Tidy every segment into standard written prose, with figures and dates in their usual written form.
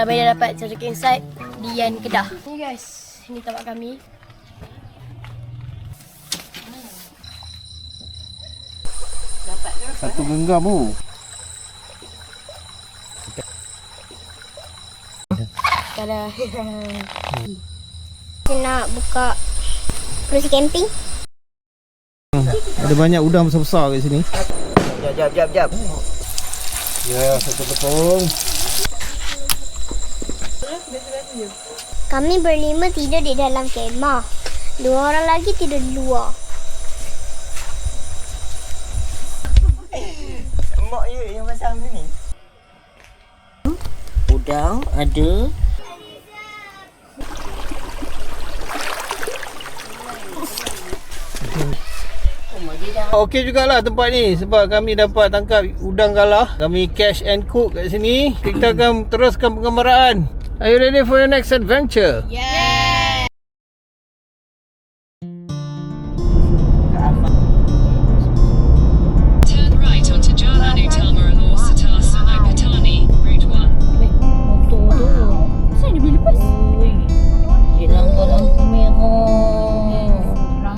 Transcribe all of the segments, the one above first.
Kami dah dapat satu king size Dian Kedah. Ni guys, ni tempat kami. Satu genggam tu. Kalau Kita nak buka kursi camping. Ada banyak udang besar-besar kat sini. Jap. Ya, satu tepung. Kami berlima tidur di dalam kemah. 2 orang lagi tidur di luar. Mak ya yang pasang sini. Udang ada. Okey jugalah tempat ni sebab kami dapat tangkap udang galah. Kami catch and cook kat sini. Kita akan teruskan pengembaraan. Are you ready for your next adventure? yeah. Turn right onto Jalan Utama Alor Setar Sungai Petani, Route 1. Motor tu. Saya dia boleh lepas. Oi. Dia lampu merah.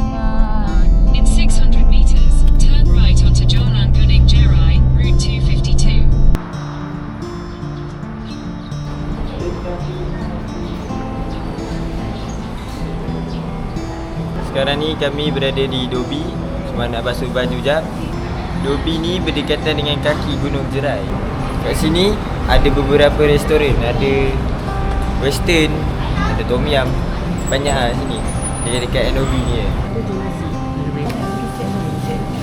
In 600 meters, turn right onto Jalan Gunung Jerai, Route 252. Sekarang ni kami berada di Dobi. Cuma nak basuh baju jap. Dobi ni berdekatan dengan kaki Gunung Jerai. Kat sini ada beberapa restoran. Ada western, ada tom yum. Banyak lah sini. Dekat NOB ni je.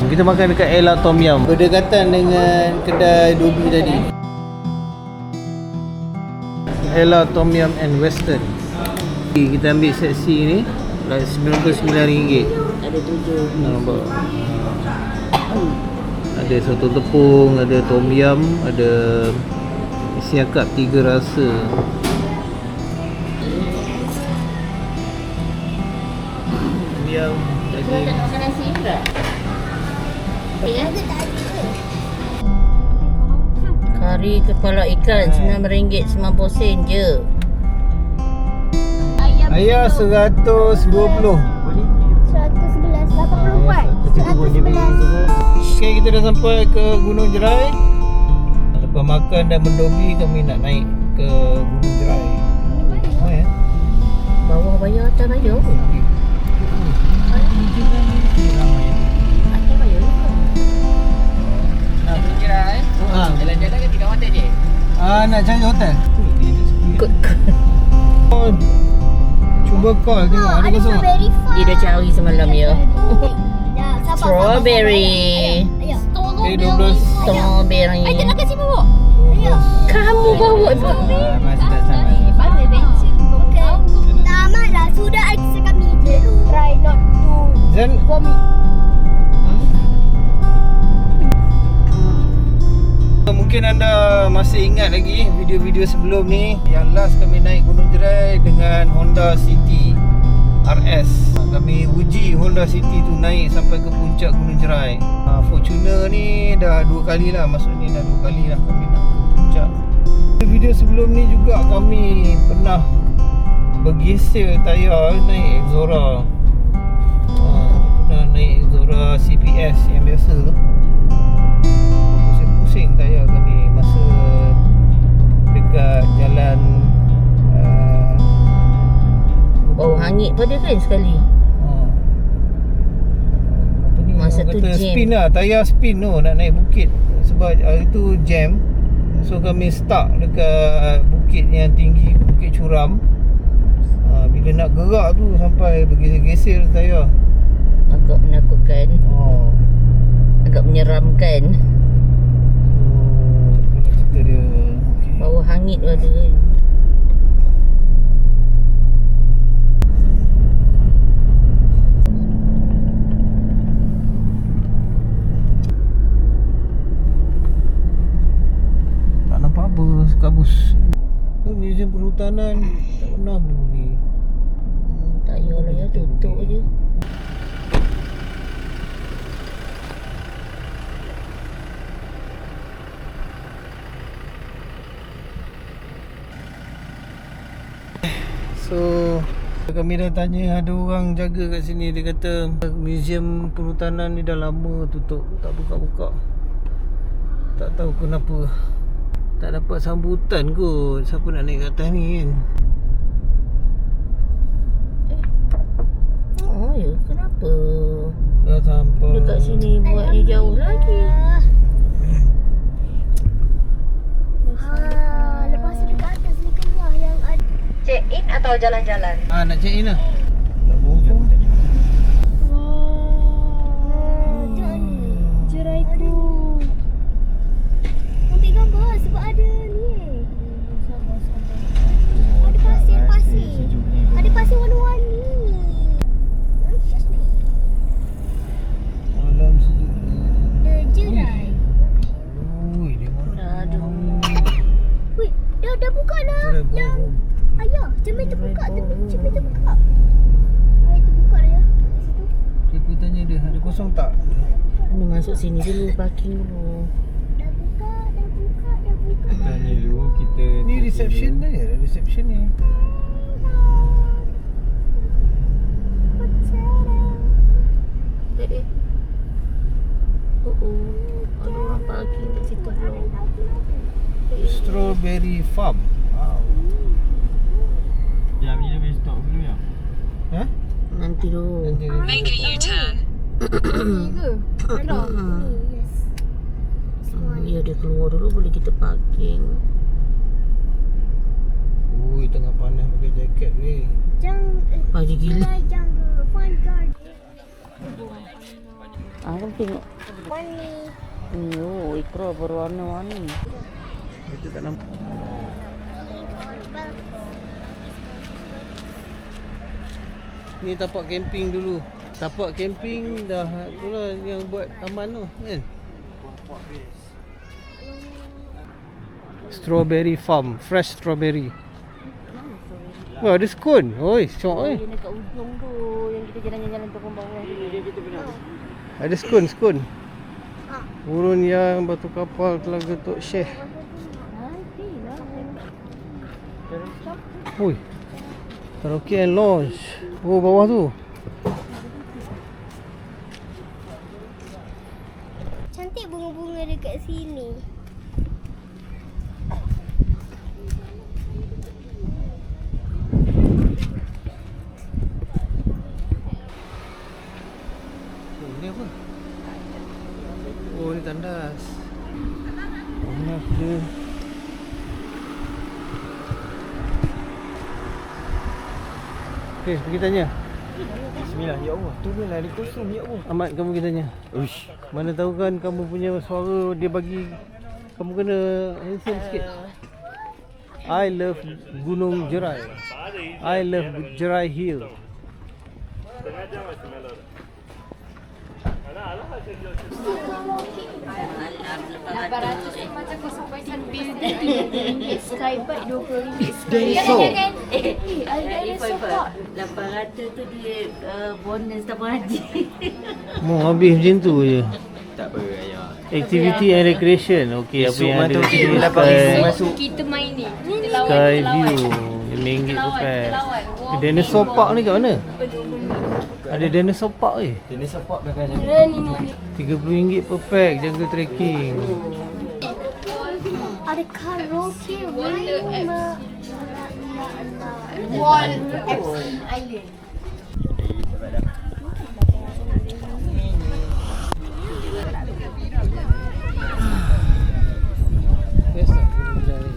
Kita makan dekat Ella Tom Yum. Berdekatan dengan kedai Dobi tadi. Ella Tom Yum and Western. Kita ambil seksi ni RM99. Ada 7. Nampak. Ada soto tepung, ada tom yum, ada isi akap 3 rasa. Tom yum, daging. Makan nasi juga. Kari kepala ikan RM9.90 je. Ayah 120. 111, 80 kuat. 111. Okay, kita dah sampai ke Gunung Jerai. Lepas makan dan mendobi, kami nak naik ke Gunung Jerai. Bawah bayar, atas bayar. Atas bayar juga. Jalan-jalan ke tinggal hotel je? Nak cari hotel. Ikut. Cuba call tengok ada kosong tak? Strawberry farm. Dia dah cari semalam ya. Strawberry. Okay, 12. Strawberry. I nak kasi bawa. Kamu bawa tu. Masih tak sampai. Tamatlah. Sudah kisah kami je. Try not to Zan, vomit. mungkin anda masih ingat lagi video-video sebelum ni. Yang last kami naik Gunung Jerai dengan Honda City RS. Kami uji Honda City tu naik sampai ke puncak Gunung Jerai. Fortuner ni dah 2 kali lah. Maksudnya dah 2 kali lah kami nak ke puncak. Video sebelum ni juga kami pernah bergeser tayar naik Exora. Pernah naik Exora CPS yang biasa tu. Pusing tayar kami masa dekat jalan Bau hangit pada kan sekali. apa ni, Masa orang tu kata jam. spin lah, tayar spin tu nak naik bukit. Sebab hari tu jam. So kami stuck dekat bukit yang tinggi, bukit curam. Bila nak gerak tu sampai bergeser-geser tayar. Agak menakutkan. Agak menyeramkan. Itulah cerita dia. Okay. Bau hangit tu ada kan. Tak nampak apa, kabus. Tu museum perhutanan tak pernah pun pergi. Tak payahlah ya, tutup je. So kami dah tanya, ada orang jaga kat sini. Dia kata muzium perhutanan ni dah lama tutup, tak buka-buka. Tak tahu kenapa. Tak dapat sambutan kot. Siapa nak naik kat atas ni kan? Oh ya, kenapa? Dah sampai Dekat sini buatnya jauh lagi. Lepas tu dekat atas ni keluar yang ada. Check in atau jalan-jalan? nak check in lah. Tak bohong. Jerai tu. Ambil gambar sebab ada ni. Ada pasir-pasir. Ada pasir warna-warni. Malam sejuk. The jerai. Ui, dia mana? Aduh. Wih, dah buka dah. Jerai Yang bawah. ayah, cermin terbuka. Cermin terbuka. Ayah terbuka dah ya. Kat situ. Kita tanya dia, ada kosong tak? Ni masuk sini dulu, parking dulu. Dah buka. Tanya dulu kita. Ni reception dia, reception ni. Ada orang parking kat situ belum. Strawberry Farm. Wow. Ya, ni lebih stok dulu ya. Ha? Nanti dulu. Make a U-turn. Yes. Ya, dia keluar dulu, boleh kita parking. Ui, tengah panas pakai jaket weh. Pagi gila. Jungle, Fun Garden. Abang tengok. Warni. Oh, ikrar berwarna-warni. Kita tak nampak. Ni tapak camping dulu. Tapak camping dah itulah yang buat taman tu kan. Strawberry Farm, fresh strawberry. Wah, ada skon. Oi, syok oi. Yang dekat ujung tu, yang kita jalan-jalan turun bawah tu. Ada skon. Urun yang batu kapal Telaga Tok Syekh. Oi. Karaoke and lounge. Oh, bawah tu. Cantik bunga-bunga dekat sini. Oh, ni apa? Oh, ni tandas. Oh, ni apa? Okay, pergi tanya. Bismillah, ya Allah. Turunlah dia kosong, ya Allah. Ahmad, kamu pergi tanya. Uish. Mana tahu kan kamu punya suara dia bagi kamu kena handsome sikit. I love Gunung Jerai. I love Jerai Hill. Skybike RM20. RM800 tu dia bonus tambah haji. Mau habis macam tu je. Tak apa, ayah. Activity and recreation. Okey, apa yang ada di sini? Masuk. Kita main ni. Sky View. RM5 tu kan. Dinosaur Park ni kat mana? Ada Dinosaur Park ni. Dia support belakang macam RM30 per pack jaga trekking. Ada karaoke room. Wall Island. Best tak? Gunung Jerai?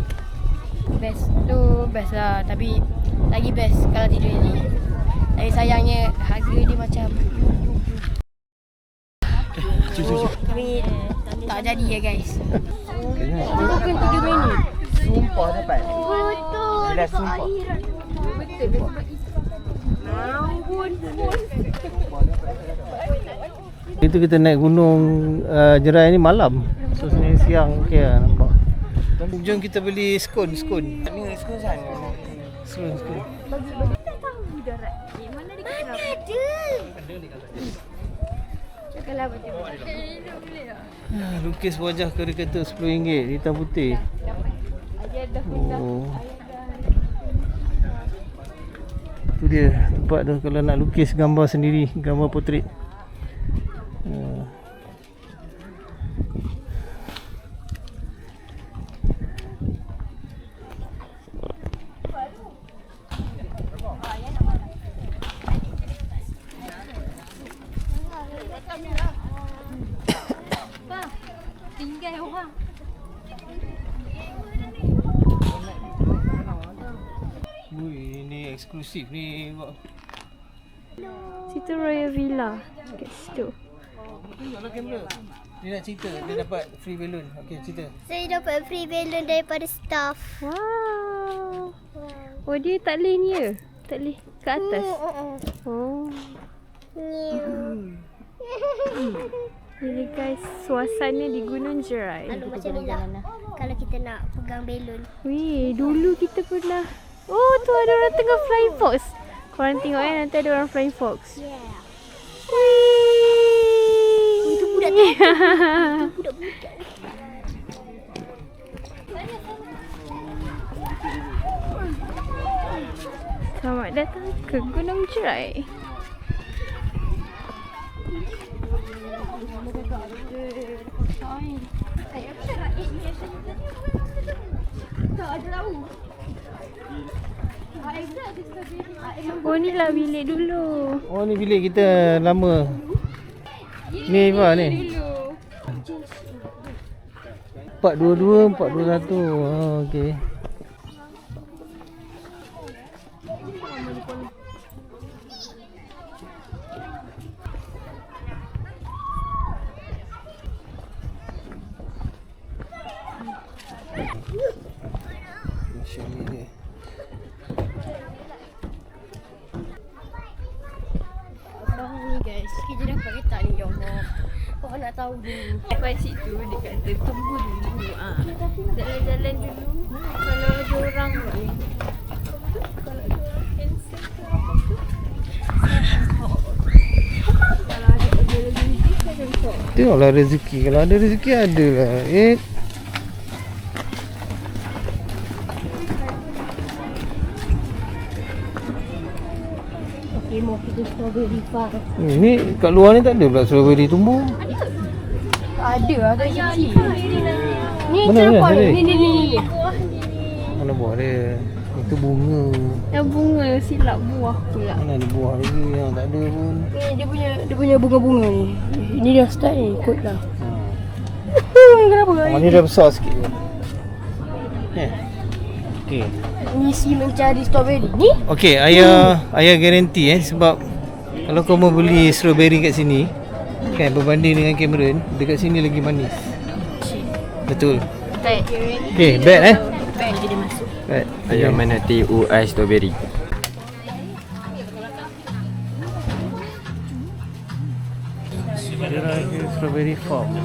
Best tu best lah. Tapi lagi best kalau tidur ni. Tapi sayangnya harga dia macam kami tak jadi ya guys. Bukan 3 minit. Sumpah dapat. Betul. Bila sumpah. Itu kita naik gunung Jerai ni malam. So sebenarnya siang okey lah nampak. Jom kita beli skon. Ni skon sana. Skon. Lukis wajah karikatur RM10 hitam putih. Oh. Tu dia tempat tu kalau nak lukis gambar sendiri, gambar portrait. Tinggal orang. Ui, ini eksklusif ni. Situ Royal Villa kat situ. Tengoklah kamera. Dia nak cerita, dia dapat free balloon. Okey, cerita. Saya dapat free balloon daripada staff. Wow. Oh dia tak boleh ni ya? Tak boleh ke atas? Oh. Ini guys, suasana di Gunung Jerai. Aduh, macam ni lah kalau kita nak pegang balloon. Weh, dulu kita pernah. Oh, tu ada orang tengah flying fox. Korang tengok nanti ada orang flying fox. Yeah. Wih. Itu budak tu. Itu budak-budak. Selamat datang ke Gunung Jerai. Oh ni lah bilik dulu. Oh ni bilik kita lama. Ni Eva ni. 422, 421. Oh, okey. Macam ni dia. Abang ni guys, kita dapat kereta ni ya Allah. Korang nak tahu dulu. Dekat situ dia kata tunggu dulu. Jalan-jalan dulu. Kalau ada orang ni. Kalau ada orang cancel ke apa tu. Kalau ada rezeki saya jemput. Tengoklah rezeki. Kalau ada rezeki ada lah. Okay, mau kita strawberry farm. Ni kat luar ni tak ada pula strawberry tumbuh. Ada lah kat sini. Ni Mana, nampak mana? ni. Ni. Mana buah dia? Itu bunga. Yang bunga silap buah pula. Mana ada buah lagi yang tak ada pun. Ni dia punya bunga-bunga ni. Ni dah start ni, ikut dah. Kenapa? Oh, ni dah besar sikit. Okey. Ni si mencari strawberry ni. Okey, ayah garanti sebab kalau kau mau beli strawberry kat sini kan berbanding dengan Cameron, dekat sini lagi manis. Betul. Baik. Okey, bet Baik dia masuk. Bet. Ayah mana TU ais strawberry. Jerai strawberry farm.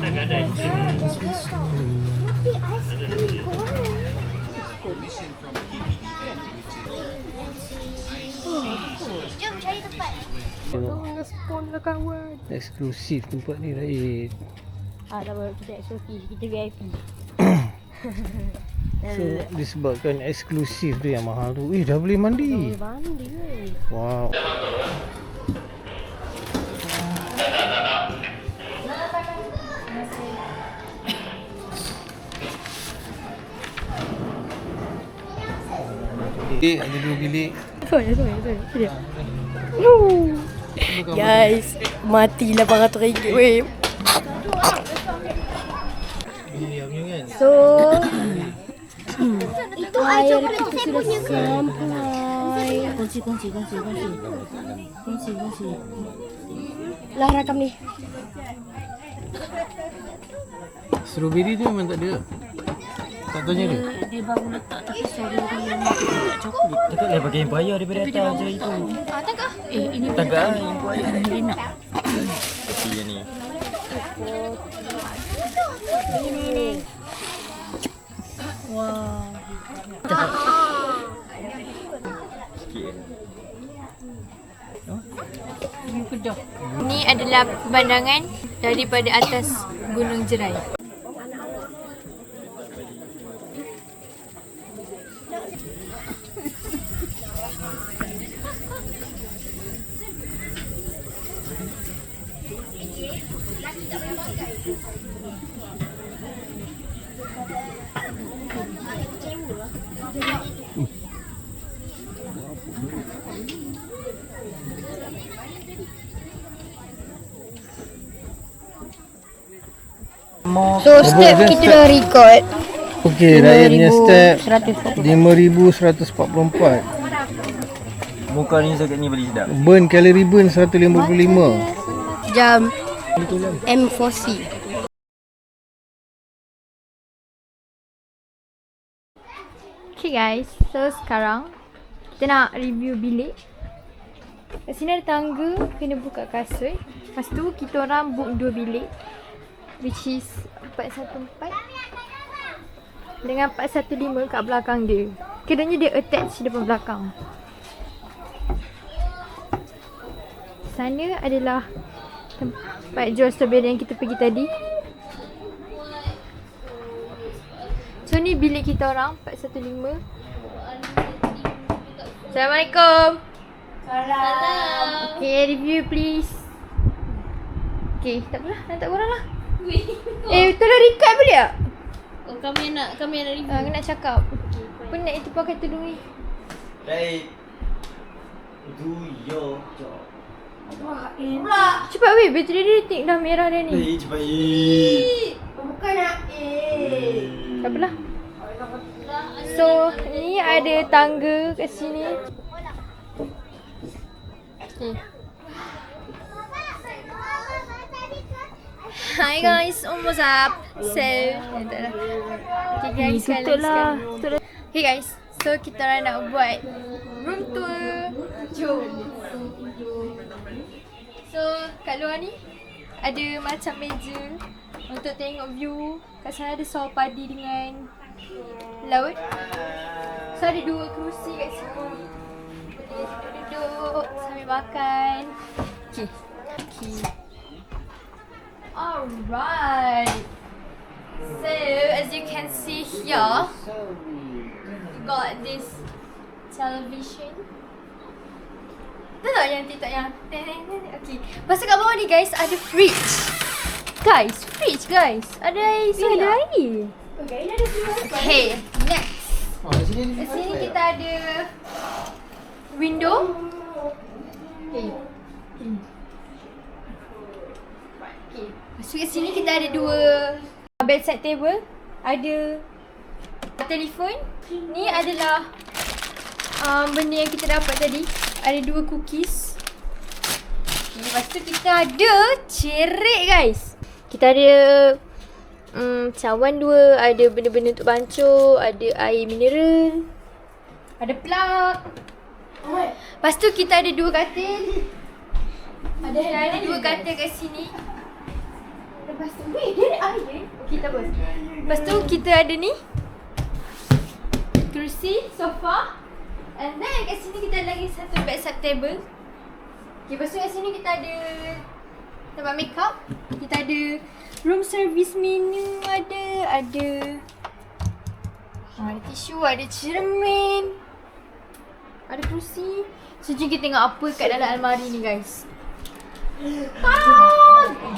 Jom cari tempat. Tengok spawn lah kawan. Eksklusif tempat ni Raid. Tak apa, kita eksklusif, kita VIP. So disebabkan eksklusif tu yang mahal tu. Dah boleh mandi. Mandi weh. Wow. Bilik, ada 2 bilik. Sorry. Guys, mati RM800 weh. So Itu air kita sudah sampai. Kongsi. Lah rakam ni. Strawberry tu memang tak ada. Tak tanya dia. Dia baru letak tapi strawberry yang tak coklat. Takkan dia pakai impaya daripada atas je itu. Takah? Ini Takkan dia nak. seperti yang ni. Wow. Ini adalah pemandangan daripada atas Gunung Jerai. So step kita dah record. Okey, Raya punya step 5,144. 5,144. Muka ni sakit ni beli sedap. Burn kalori burn 155. Jam M4C. Okay guys, so sekarang kita nak review bilik. Kat sini ada tangga, kena buka kasut. Lepas tu kita orang book 2 bilik, which is 414 dengan 415 kat belakang dia. Kiranya dia attach depan belakang. Sana adalah tempat jual strawberry yang kita pergi tadi. So ni bilik kita orang 415. Assalamualaikum. Salam. Okay, review please. Okay, tak apalah, tak korang lah. Tolong record boleh tak? Oh, kami nak review. Aku nak cakap. Penat itu pakai tudung ni. Baik. Do your job. Cepat weh, bateri dia tick dah merah dah ni. Baik, cepat. Bukan nak Tak apalah. So, ni ada tangga kat sini. Okay. Hi guys, what's up? So, okay guys, Tutup lah. Okay guys, so kita orang nak buat room tour. Jom. So, kat luar ni ada macam meja untuk tengok view. Kat sana ada sawah padi dengan laut. So, ada 2 kerusi kat sini. Boleh duduk sambil makan. Okay. Alright. So, as you can see here, we got this television. Tahu tak yang TikTok yang okay. Lepas tu kat bawah ni guys ada fridge. Guys, fridge guys. Ada air sini. Ada air. Okay, next. Kat sini kita ada window. Okay. Lepas tu kat sini kita ada 2 bedside table. Ada telefon. Ni adalah benda yang kita dapat tadi. Ada 2 cookies. Okay, lepas tu kita ada cerik guys. Kita ada cawan 2. Ada benda-benda untuk bancuh. Ada air mineral. Ada plug. Lepas tu kita ada 2 katil. Ada 2 katil kat sini. Lepas tu, weh, dia ada air. Okay, tak apa. Lepas tu kita ada ni kerusi, sofa. And then kat sini kita ada lagi satu bedside table. Okay, lepas tu kat sini kita ada tempat makeup. Kita ada room service menu, ada tisu, ada cermin, ada kerusi. So jom kita tengok apa kat dalam almari ni guys.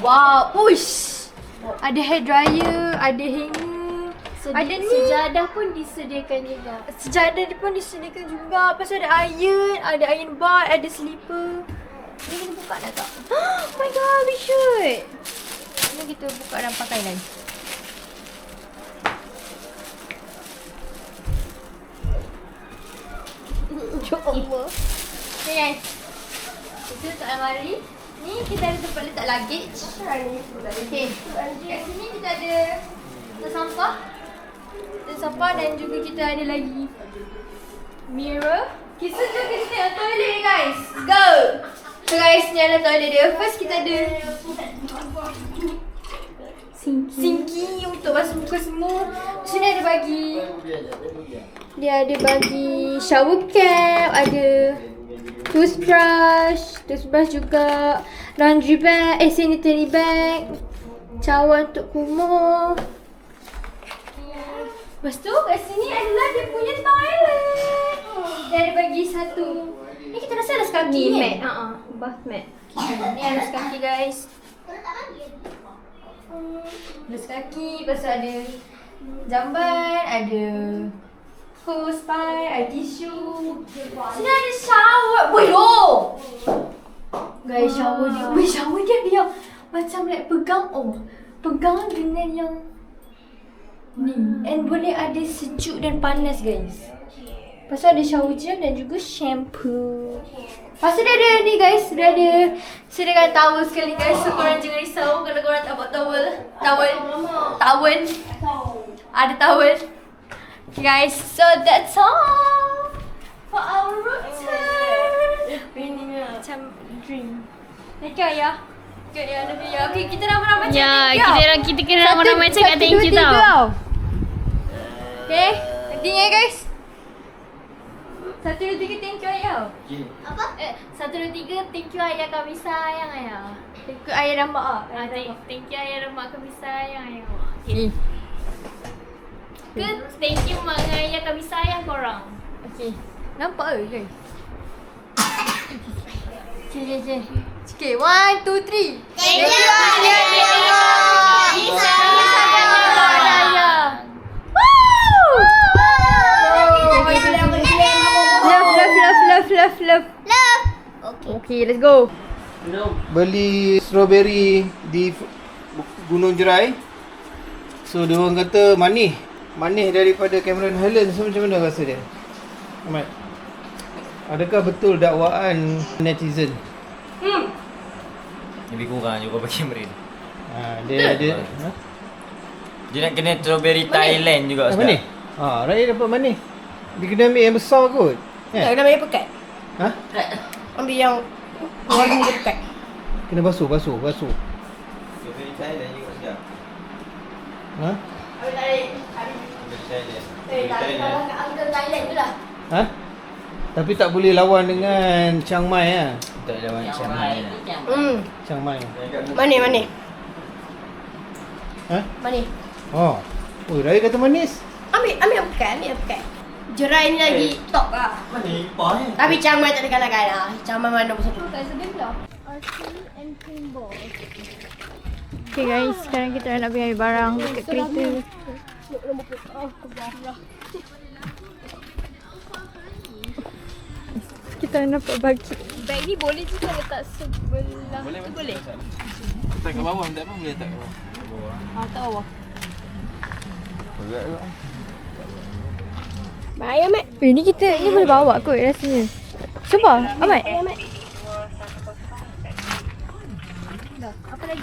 Wow, uish. Ada hair dryer, ada hanger, ada ni. Sejadah pun disediakan juga. Sejadah dia pun disediakan juga. Lepas tu ada iron bar, ada slipper. Ni kita buka dah tak? Oh my god, we should. Ni kita buka dan pakai lagi. Cuba. Okay guys, itu untuk almari. Ni kita ada tempat letak luggage. Okay, kat sini kita ada sampah. Sampah dan juga kita ada lagi mirror. Okay, so jom kita tengok toilet ni guys. Go! So guys, ni adalah toilet dia. First kita ada sinki untuk basuh muka semua. Sini ada bagi, dia ada bagi shower cap, ada toothbrush juga, laundry bag, sanitary bag, cawan untuk kumur. Lepas tu kat sini adalah dia punya toilet. Dia ada bagi satu. Ni kita rasa alas kaki ni mat. Bath mat. Ni alas kaki guys. Alas kaki. Lepas tu ada jamban, ada hose pipe, ada tisu. Sini ada shower. Boyo. Guys, shower dia. Shower dia macam like pegang. Oh. pegang dengan yang ni. And boleh ada sejuk dan panas guys. Lepas tu ada shower gel dan juga shampoo. Lepas tu dia ada ni guys. Dia ada sediakan towel sekali guys. So korang jangan risau kalau korang tak bawa towel. Towel. Ada towel. Okay guys, so that's all for our room tour. Macam dream. Thank you ayah. Okay, ya, love you ya. Okay, kita ramai-ramai cakap thank you. Kita kena ramai-ramai cakap thank you tau. Okay, intinya guys. 1, 2, 3 thank you ayah. Apa? 1, 2, 3 thank you ayah kami sayang ayah. Thank you ayah dan mak. Thank you ayah dan mak kami sayang ayah. Okay. Ke thank you mak dan ayah kami sayang korang. Okay. Nampak ke guys? Okay. Okay, 1, 2, 3. Thank you ayah. Bisa. Love. Okay, let's go. Beli strawberry di Gunung Jerai. So dia orang kata manis daripada Cameron Highlands. So macam mana rasa dia? Ahmad, adakah betul dakwaan netizen? Lebih kurang juga bagi Cameron. Dia Dia nak kena strawberry Thailand juga apa ni? Raya dapat manis. Dia kena ambil yang besar kot. Tak kena ambil pekat. Ha? Ambil yang warna dia pekat. Kena basuh. Strawberry Thailand juga sedap. Ha? Strawberry Thailand. Uncle Thailand tu lah. Ha? Tapi tak boleh lawan dengan Chiang Mai lah. Tak ada lawan Chiang Mai lah. Chiang Mai. Mana? Ha? Mana? Oh, Raya kata manis. Ambil pekat. Jerai ni lagi top lah. Mana ipah ni? Tapi Chiang Mai tak ada kalah-kalah lah. Chiang Mai mana nombor 1. Kat sebelah. and pinball. Okay guys, sekarang kita nak pergi ambil barang dekat kereta. Kita nak dapat bagi. Bag ni boleh juga letak sebelah. Boleh. Letak kat bawah, tak apa boleh letak kat bawah. Tak bawah. Berat juga. Baik Ahmad. Ni boleh bawa kot rasanya. Cuba Ahmad.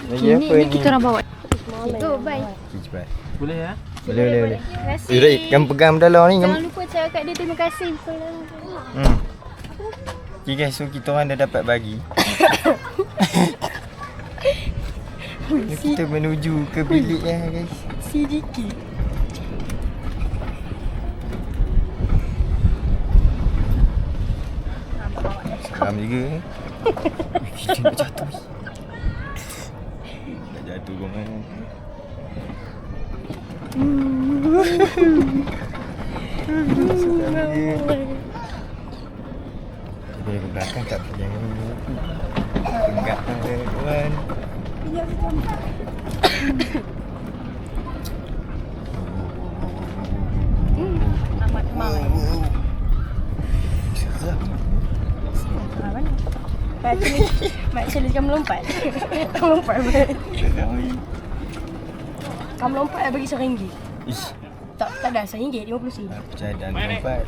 Lagi apa Ni ni? kita orang bawa. Go, bye. Okay, cepat. Boleh ya? Boleh. Terima kasih. Ray, kamu pegang dalam ni. Jangan lupa cakap kat dia terima kasih. Okay guys, so kita orang dah dapat bagi. Kita menuju ke bilik guys. Sedikit. Seram juga. Kita nak jatuh. Nak jatuh kau mana? Seram dia. Kita ke belakang tak jangan enggak kawan. Actually kamu lompat. Kamu lompat bagi RM1. Ish, Tak ada RM1, 50 sen. aku cadang lompat.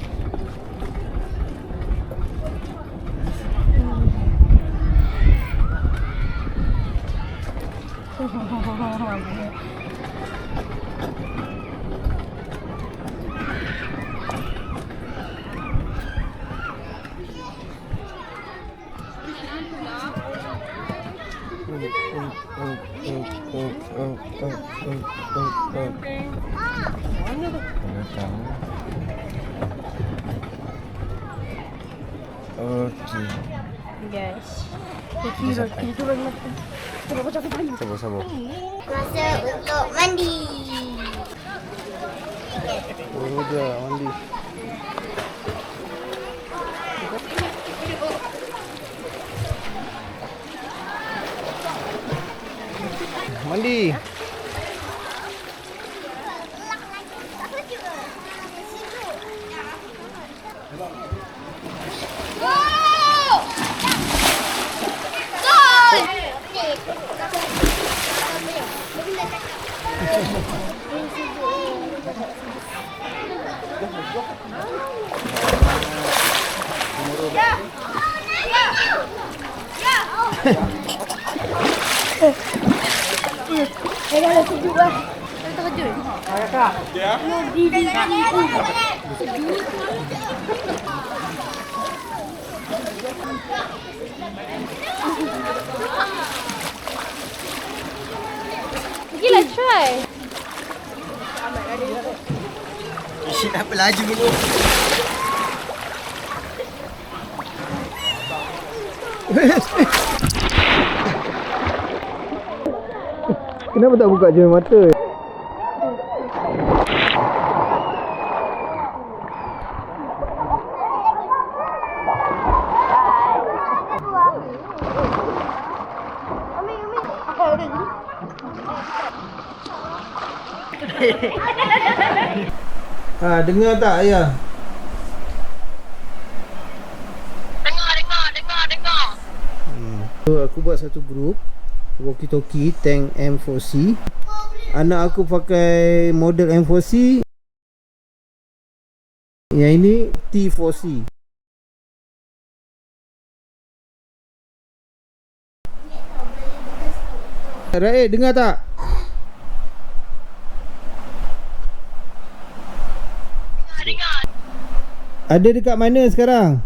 Okey. Guys. Kita turun mata. Sabar. Masa untuk mandi. Oh dah mandi. Mandi. Okay. Dah sejuk lah. Terkejut. Pergilah try. Isyik apa laju dulu. Kenapa tak buka je mata? Dengar tak ayah? So, aku buat satu grup walkie-talkie tank M4C. Anak aku pakai model M4C. Yang ini T4C. Raid, dengar tak? Ada dekat mana sekarang?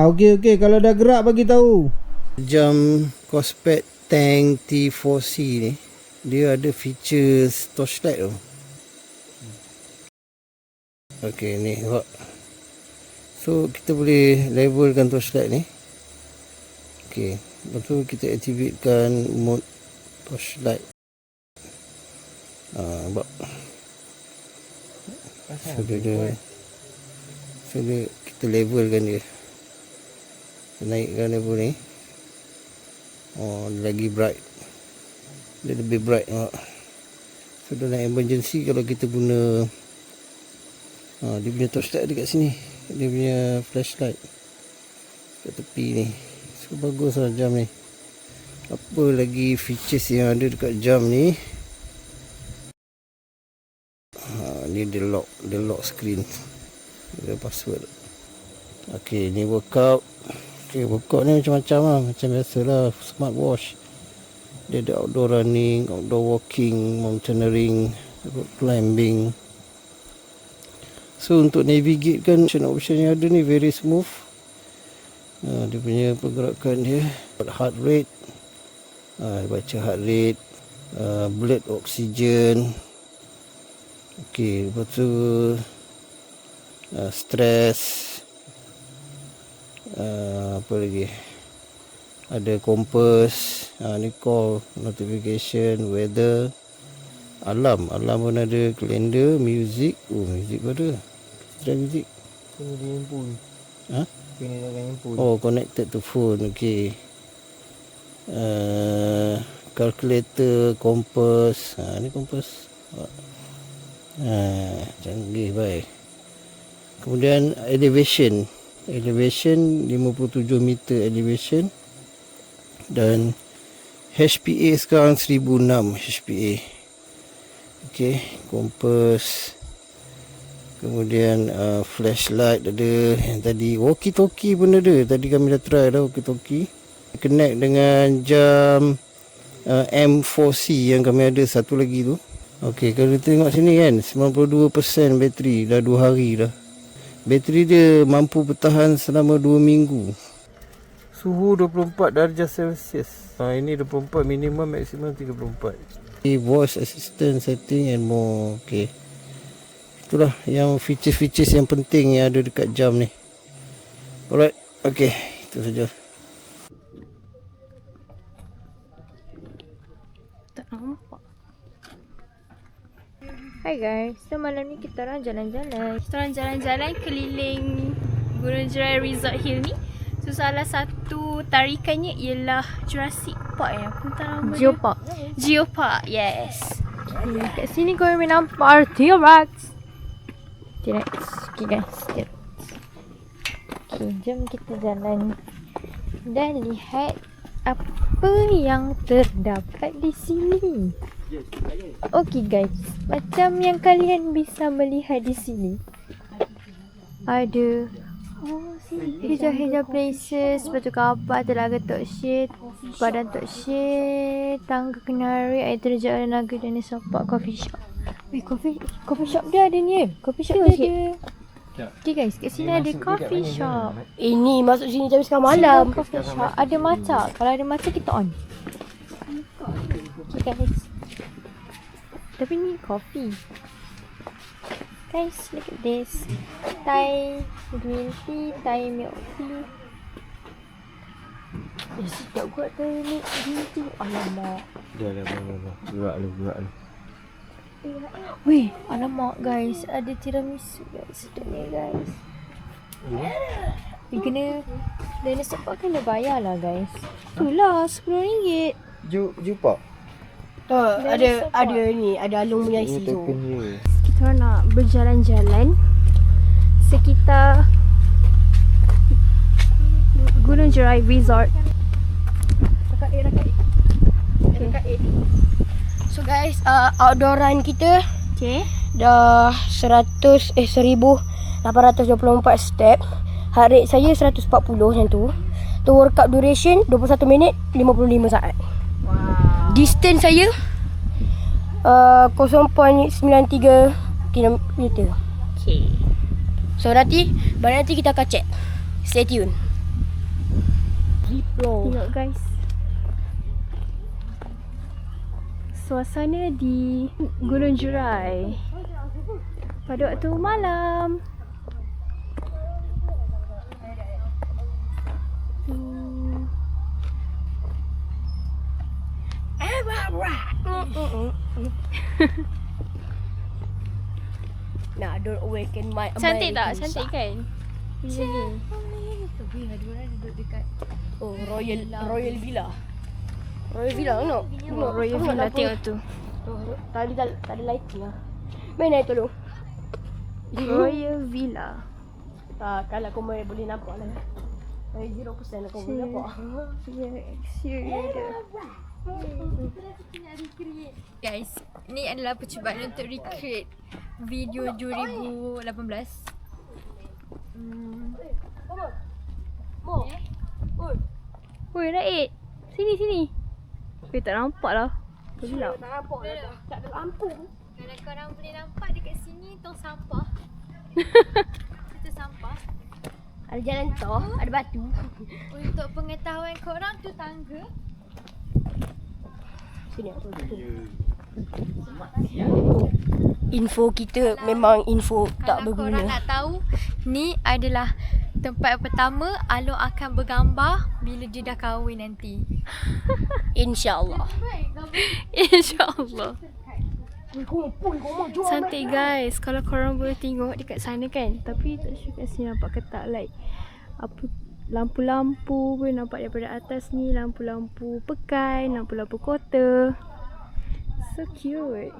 Okey, kalau dah gerak bagi tahu. Jam Cospat Tank T4C ni, dia ada features torchlight tu. Okey, ni tengok. So kita boleh levelkan torchlight ni. Okey, lepas tu kita activatekan mode torchlight. Nampak. So dia kita levelkan dia. Naikkan level ni. Dia lagi bright. Dia lebih bright tengok. So dalam emergency kalau kita guna dia punya torchlight dekat sini. Dia punya flashlight kat tepi ni. So bagus lah jam ni. Apa lagi features yang ada dekat jam ni? Ni dia lock screen. Dia password. Okey, ni workout. Okey, workout ni macam-macam lah. Macam biasalah smartwatch. Dia ada outdoor running, outdoor walking, mountaineering, road climbing. So untuk navigate kan option yang ada ni very smooth. Dia punya pergerakan dia, heart rate. Dia baca heart rate, blood oxygen. Okey, lepas tu stress. Apa lagi? Ada kompas, ni call, notification, weather, alarm pun ada, kalender, music. Music pun ada. Try music. Kena dengan handphone. Kena dengan handphone. Connected to phone. Okay. Calculator, kompas. Ni kompas. Canggih baik. Kemudian elevation 57 meter elevation. Dan HPA sekarang 1006 HPA. Okey, kompas. Kemudian flashlight ada. Yang tadi walkie-talkie pun ada. Tadi kami dah try dah walkie-talkie. Connect dengan jam M4C yang kami ada satu lagi tu. Okey, kalau tengok sini kan 92% bateri dah 2 hari dah. Bateri dia mampu bertahan selama 2 minggu. Suhu 24 darjah Celsius. Ini 24, minimum, maksimum 34. Voice assistant setting and more. Okey. Itulah yang features-features yang penting yang ada dekat jam ni. Alright. Okey, itu saja. Tak nampak. Hai guys, so malam ni kita orang jalan-jalan. Kita orang jalan-jalan keliling Gunung Jerai Resort Hill ni. So salah satu tarikannya ialah Jurassic Park apa nama dia? Geopark, yes. Kat sini korang boleh nampak T-Rex. Okay guys, T-Rex. Okay, jom kita jalan dan lihat apa yang terdapat di sini. Okay guys, macam yang kalian bisa melihat di sini, ada hijau-hijau places, batu kapal, telaga Tok Syed, badan Tok Syed, tangga kenari, air terjun naga dan sepak coffee shop. Weh, coffee shop dia ada ni. Coffee shop dia ada. Okay guys, kat sini ada coffee shop. Ini masuk sini jam sekarang malam. Coffee shop ada matcha. Kalau ada matcha kita on. Okay guys. Tapi ni coffee. Guys, look at this. Thai green tea, Thai milk tea. Sedap kot Thai milk green tea. Alamak. Dah lah. Gerak lu. Weh, alamak guys. Ada tiramisu guys. Sedap ni guys. Dia kena sebab kena bayar lah guys. Itulah RM10. Jumpa. Ada ni, ada alung punya isi tu. Kita nak berjalan-jalan sekitar Gunung Jerai Resort. So guys, outdooran kita Okay. dah 1824 step. Heart rate saya 140 macam tu. Tu workout duration 21 minit 55 saat. Wow. Distance saya 0.93 km. Okay. So nanti kita akan check. Stay tune. Tengok guys, suasana di Gunung Jerai pada waktu malam. Nah, don't awaken my Cantik tak? American Cantik side. kan? Oh, Royal Villa. Royal Villa no? Royal Villa tengok tu. Tadi tak ada lighting lah. Mana itu tolong? Royal Villa. Kalau kau boleh nampak lah. 0% kau boleh nampak. Guys, ni adalah percubaan untuk recreate video 2018. Woi, Raid. Sini. Weh, tak nampak lah. Gelap. Tak nampak lah. Tak ada lampu. Kalau korang boleh nampak dekat sini, tong sampah. Itu sampah. Ada jalan tol, ada batu. Untuk pengetahuan korang, tu tangga. Sini aku. Info kita memang info tak Kalau korang berguna. nak tahu, ni adalah tempat pertama Along akan bergambar bila dia dah kahwin nanti. InsyaAllah. InsyaAllah. Cantik guys. Kalau korang boleh tengok dekat sana kan. Tapi tak sure kat sini nampak ke tak, like apa, lampu-lampu boleh nampak daripada atas ni. Lampu-lampu pekai, lampu-lampu kota. So cute.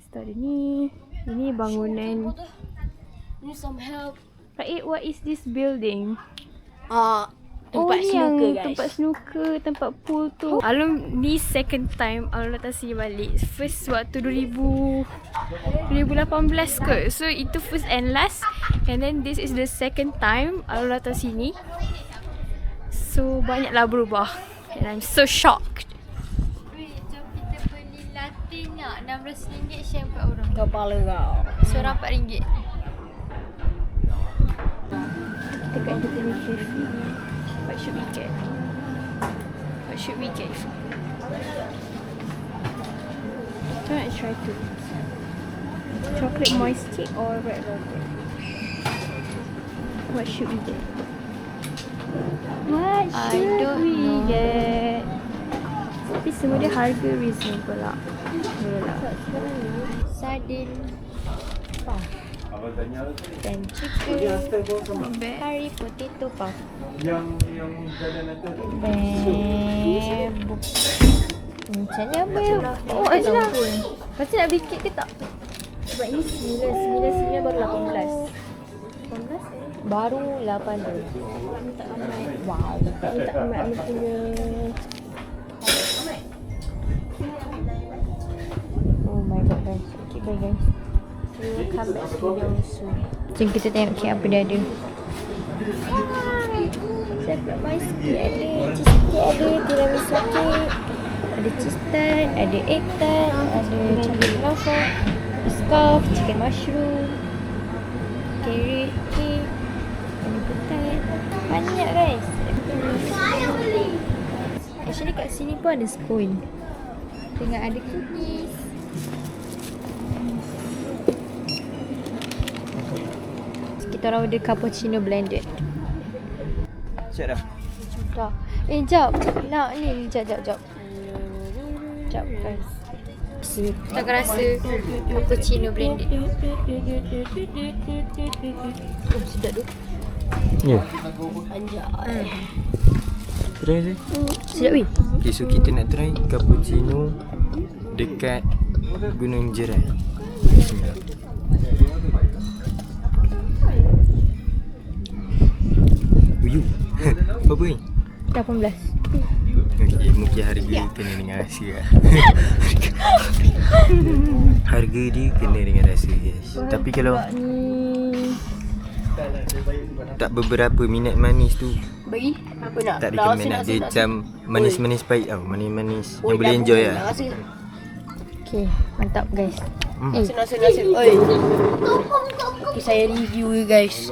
Lepas ada ni. Ini bangunan. Need some help. Raid, what is this building? Tempat ni snooker yang guys. tempat snooker, tempat pool tu. Alung ni second time Alung datang sini balik. First waktu 2018 ke. So itu first and last. And then this is the second time Alung datang sini. So banyaklah berubah. And I'm so shocked. Jom kita beli latte nak RM16 share 4 orang. Kepala kau. Seorang RM4. Kita kat entertainment cafe. What should we get? What should we get? I want to try two. Chocolate moist cake or red velvet? What should we get? What I don't know. Get? Tapi semua dia harga reasonable lah. Boleh lah. Sardin. Dan chicken. Curry potato puff. Yang jalan atas tu. Macam ni apa ya? Oh, macam lah. Macam nak beli kek ke tak? Sebab ini 9 baru 18. 18? Baru 8 dolar. Wow. Minta amat ni punya. Oh my god guys. Okay bye guys. We will come back video soon. Jom kita tengok apa dia ada. Saya pula main sikit ada. Cheesecake ada. Tiramisu cake. Ada cheese tart. Ada egg tart. Ada chicken lava. Scarf. Chicken mushroom. Carrot cake. Ada petai. Banyak guys. Actually kat sini pun ada scone. Tengok ada cookies. Kita orang order cappuccino blended. Siap dah. Dah. Jap. Nak ni. Jap. Jap guys. Tak rasa cappuccino blended. Oh, sedap tu. Ya. Anjay. Try je. Sedap weh. Okay, so kita nak try cappuccino dekat Gunung Jerai. Bismillah. Uyuh. Berapa ni? 18. Okay, mungkin harga kena dengan rasa lah. Harga dia kena dengan rasa guys. Tapi kalau tak beberapa minat manis tu, Bagi apa nak? tak recommend lah. Dia macam manis-manis pahit tau. Manis-manis yang boleh enjoy lah. Okay, mantap guys. Nasi. Oi. Okay, saya review guys.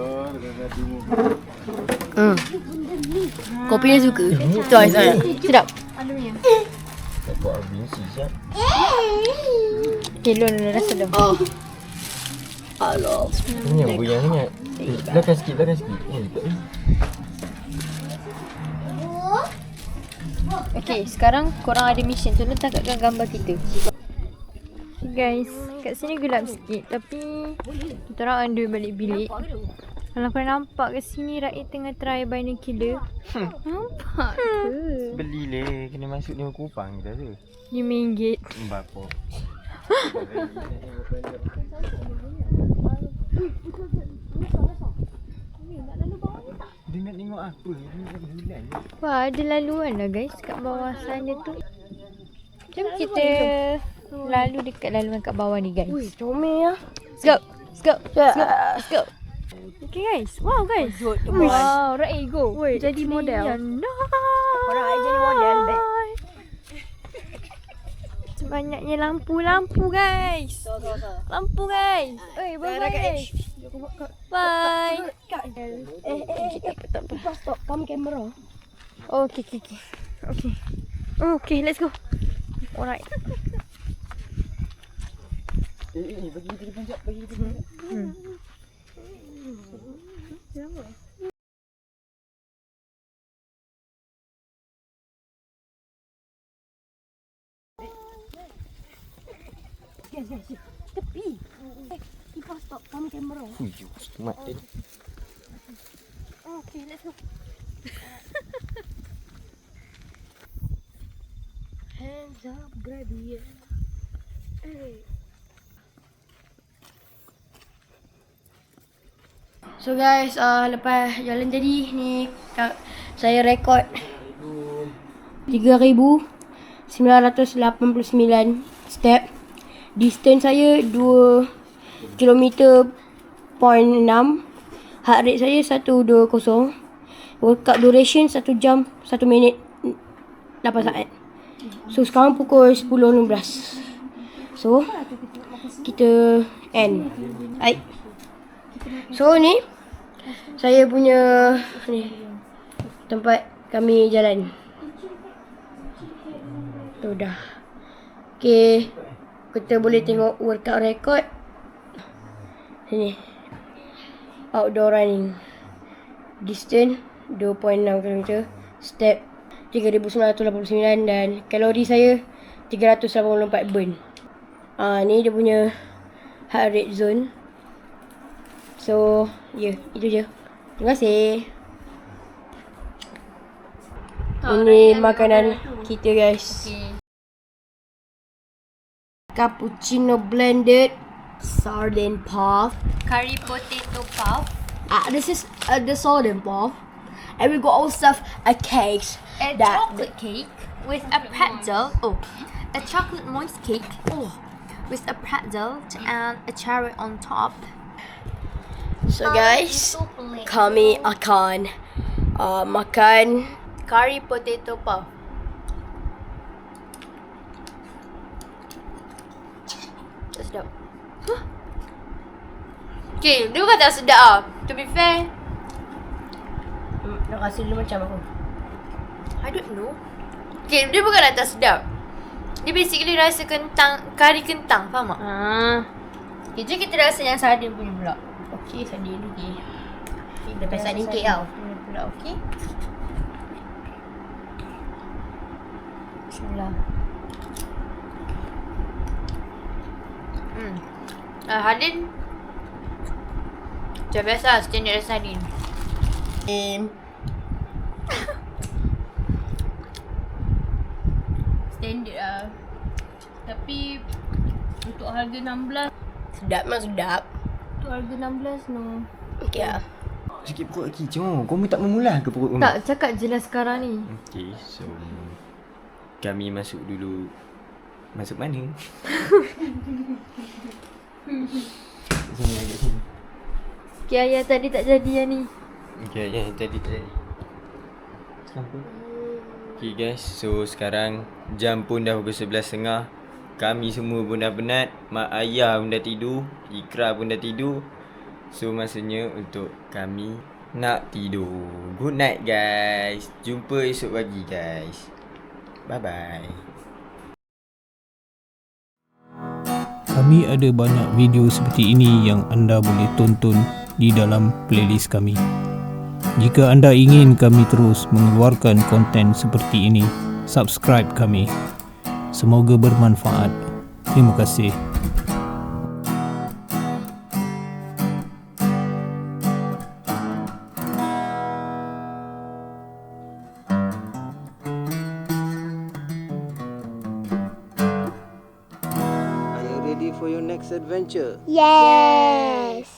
Kopi dia suka. Tu saya. Sedap. Tak buat abinsi siap. Okay, Lon rasa dah. Allah. Ini yang goyang sangat. Belakang sikit. Okay, sekarang korang ada mission. So, letakkan gambar kita. Okay guys, kat sini gelap sikit. Tapi kita orang under balik bilik. Kalau korang nampak kat sini Raid tengah try binocular. Nampak ke? Beli le, kena masuk 5 kupang kita tu. RM5. Berapa? Dia nak tengok apa? Dia nak bulan. Wah, ada laluan lah guys kat bawah sana tu. Jom kita lalu dekat laluan kat bawah ni guys. Ui, comel lah. Let's go. Okay guys. Wow guys. Wow, Raid go. Jadi model. Orang nak jadi model back. Banyaknya lampu guys. Lampu guys. Oi, bye guys. Bye. Tak apa. Stop, come camera. Okay. Okay, let's go. Alright. Bagi kita panjat, bagi kita panjat. Guys. Tepi. Kita stop, come camera. Uyuh, smart dia. Okay, let's go. Hands up, grab it. Hey. So guys, lepas jalan tadi ni saya rekod 3,989 step. Distance saya 2 km.6. Heart rate saya 120. Workout duration 1 jam 1 minit 8 saat. So sekarang pukul 10.16. So kita end. Baik. So ni saya punya ni tempat kami jalan. Tu dah. Okay, kita boleh tengok workout record. Sini. Outdoor running. Distance 2.6 km. Step 3,989 dan kalori saya 384 burn. Ni dia punya heart rate zone. So, itu je. Terima kasih. Ini makanan kita guys. Cappuccino blended, sardine puff, Curry potato puff, This is the soda ball. And we got also a cake. A chocolate cake with a pretzel. Oh, a chocolate moist cake. Oh, with a pretzel and a cherry on top. So guys, kami akan makan curry potato puff. Sedap. Okay, dia bukan tak sedap ah. To be fair, Nak kasi dulu macam aku. I don't know. Okay, dia bukan tak sedap. Dia basically rasa kentang, kari kentang, faham tak? Okay, jom kita rasa yang sardin punya pula. Okay, sardin dulu. Okay. Lepas sardin kek tau. Punya pula, okay. Bismillah. Hadin macam biasa, standard sardin. Standard lah. Tapi untuk harga 16, Sedap memang sedap. untuk harga 16 no. Okay lah. Sikit perut lagi. Cuma kau tak memulah ke perut kau? Tak, cakap jelas sekarang ni. Okay, so kami masuk dulu. Masuk mana? Sini, dekat sini. Okay, ayah tadi tak jadi yang ni. Okay, yang tadi tak jadi. Kenapa? Okay guys, so sekarang jam pun dah pukul 11.30. Kami semua pun dah penat. Mak ayah pun dah tidur. Ikra pun dah tidur. So masanya untuk kami nak tidur. Good night guys. Jumpa esok pagi guys. Bye bye. Kami ada banyak video seperti ini yang anda boleh tonton di dalam playlist kami. Jika anda ingin kami terus mengeluarkan konten seperti ini, subscribe kami. Semoga bermanfaat. Terima kasih. Are you ready for your next adventure? Yes.